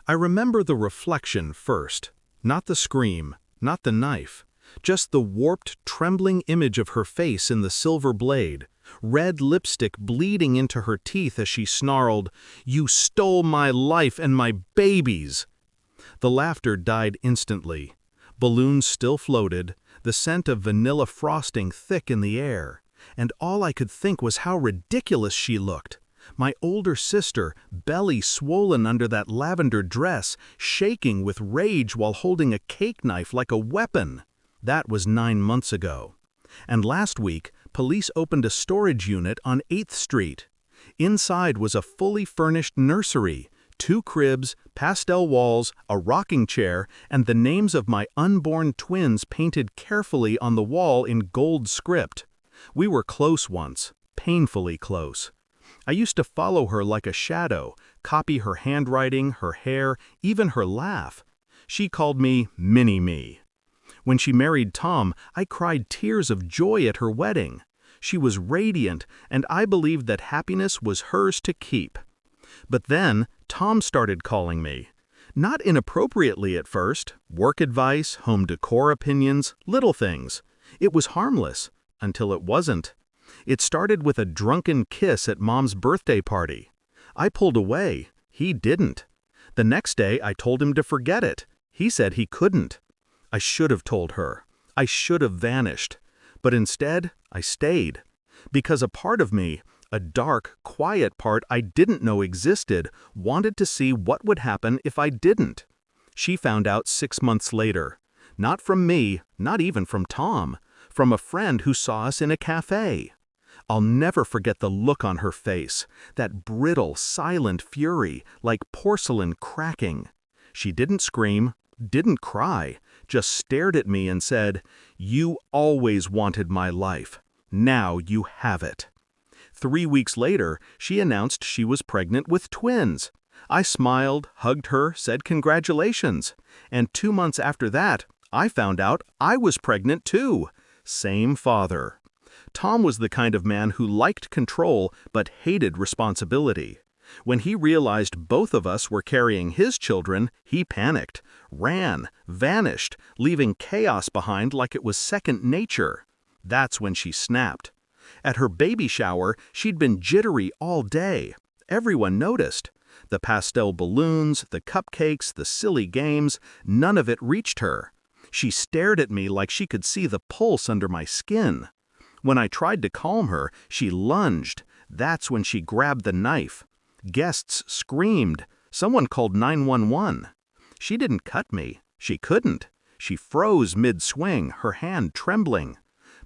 I remember the reflection first, not the scream, not the knife, just the warped, trembling image of her face in the silver blade, red lipstick bleeding into her teeth as she snarled, "You stole my life and my babies!" The laughter died instantly. Balloons still floated, the scent of vanilla frosting thick in the air, and all I could think was how ridiculous she looked. My older sister, belly swollen under that lavender dress, shaking with rage while holding a cake knife like a weapon. That was 9 months ago. And last week, police opened a storage unit on 8th Street. Inside was a fully furnished nursery, 2 cribs, pastel walls, a rocking chair, and the names of my unborn twins painted carefully on the wall in gold script. We were close once, painfully close. I used to follow her like a shadow, copy her handwriting, her hair, even her laugh. She called me Mini-Me. When she married Tom, I cried tears of joy at her wedding. She was radiant, and I believed that happiness was hers to keep. But then, Tom started calling me. Not inappropriately at first, work advice, home decor opinions, little things. It was harmless, until it wasn't. It started with a drunken kiss at Mom's birthday party. I pulled away. He didn't. The next day, I told him to forget it. He said he couldn't. I should have told her. I should have vanished. But instead, I stayed. Because a part of me, a dark, quiet part I didn't know existed, wanted to see what would happen if I didn't. She found out 6 months later. Not from me, not even from Tom. From a friend who saw us in a cafe. I'll never forget the look on her face, that brittle, silent fury, like porcelain cracking. She didn't scream, didn't cry, just stared at me and said, "You always wanted my life. Now you have it." 3 weeks later, she announced she was pregnant with twins. I smiled, hugged her, said congratulations. And 2 months after that, I found out I was pregnant too. Same father. Tom was the kind of man who liked control but hated responsibility. When he realized both of us were carrying his children, he panicked, ran, vanished, leaving chaos behind like it was second nature. That's when she snapped. At her baby shower, she'd been jittery all day. Everyone noticed. The pastel balloons, the cupcakes, the silly games, none of it reached her. She stared at me like she could see the pulse under my skin. When I tried to calm her, she lunged. That's when she grabbed the knife. Guests screamed. Someone called 911. She didn't cut me. She couldn't. She froze mid-swing, her hand trembling.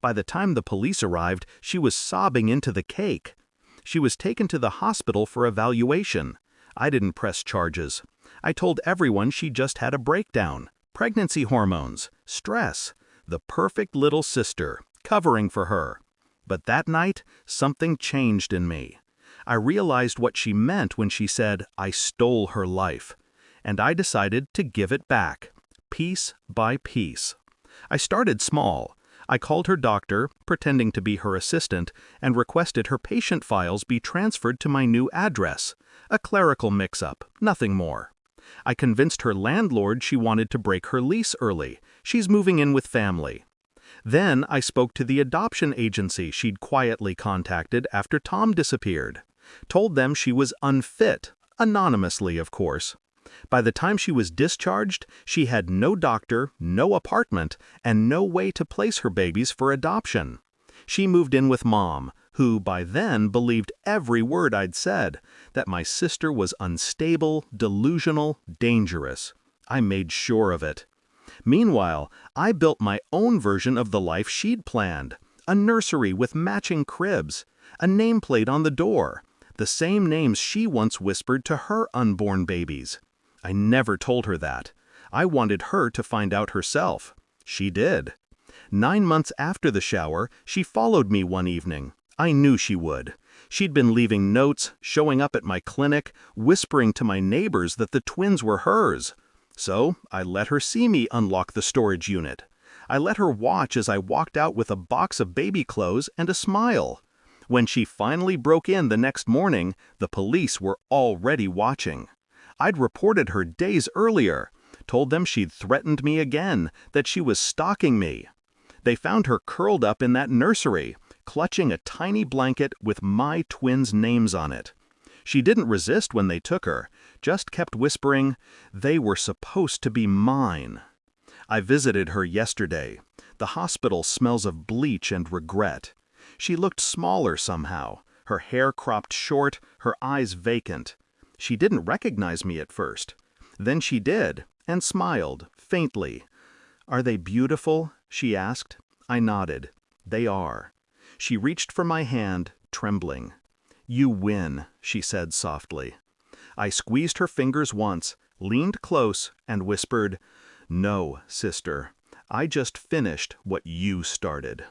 By the time the police arrived, she was sobbing into the cake. She was taken to the hospital for evaluation. I didn't press charges. I told everyone she just had a breakdown. Pregnancy hormones, stress, the perfect little sister, covering for her. But that night, something changed in me. I realized what she meant when she said, "I stole her life." And I decided to give it back, piece by piece. I started small. I called her doctor, pretending to be her assistant, and requested her patient files be transferred to my new address. A clerical mix-up, nothing more. I convinced her landlord she wanted to break her lease early. She's moving in with family. Then I spoke to the adoption agency she'd quietly contacted after Tom disappeared. Told them she was unfit, anonymously of course. By the time she was discharged, she had no doctor, no apartment, and no way to place her babies for adoption. She moved in with Mom, who by then believed every word I'd said, that my sister was unstable, delusional, dangerous. I made sure of it. Meanwhile, I built my own version of the life she'd planned. A nursery with matching cribs, a nameplate on the door, the same names she once whispered to her unborn babies. I never told her that. I wanted her to find out herself. She did. 9 months after the shower, she followed me one evening. I knew she would. She'd been leaving notes, showing up at my clinic, whispering to my neighbors that the twins were hers. So I let her see me unlock the storage unit. I let her watch as I walked out with a box of baby clothes and a smile. When she finally broke in the next morning, the police were already watching. I'd reported her days earlier, told them she'd threatened me again, that she was stalking me. They found her curled up in that nursery, clutching a tiny blanket with my twins' names on it. She didn't resist when they took her, just kept whispering, "They were supposed to be mine." I visited her yesterday. The hospital smells of bleach and regret. She looked smaller somehow, her hair cropped short, her eyes vacant. She didn't recognize me at first. Then she did, and smiled, faintly. "Are they beautiful?" she asked. I nodded. "They are." She reached for my hand, trembling. "You win," she said softly. I squeezed her fingers once, leaned close, and whispered, "No, sister, I just finished what you started."